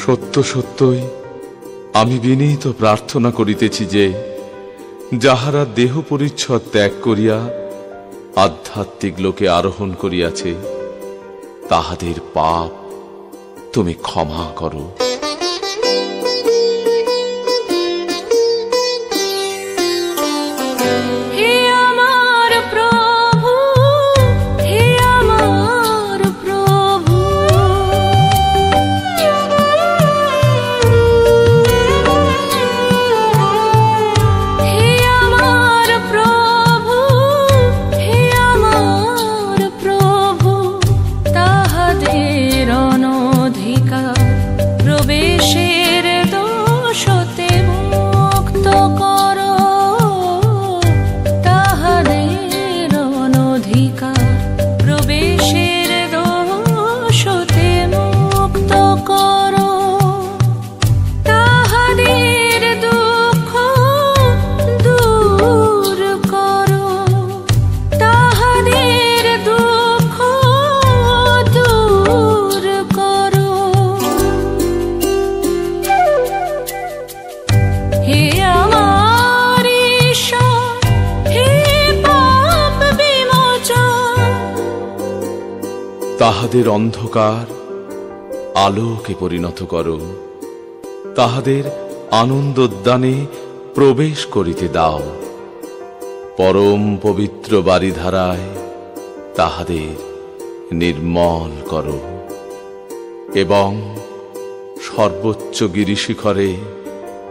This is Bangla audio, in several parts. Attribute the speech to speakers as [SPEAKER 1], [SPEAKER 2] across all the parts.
[SPEAKER 1] সত্য সত্যই আমি বিনীত প্রার্থনা করিতেছি যে যাহারা দেহ পরিচ্ছদ ত্যাগ করিয়া আধ্যাত্মিক লোকে আরোহণ করিয়াছে তাহাদের পাপ তুমি ক্ষমা করো। তাহাদের অন্ধকার আলোকে পরিণত করো, তাহাদের আনন্দোদ্যানে প্রবেশ করিতে দাও, পরম পবিত্র বারিধারায় তাহাদের নির্মল করো এবং সর্বোচ্চ গিরিশিখরে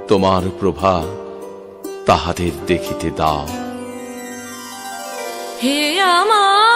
[SPEAKER 1] তোমার প্রভা তাহাদের দেখিতে দাও।
[SPEAKER 2] হে আমার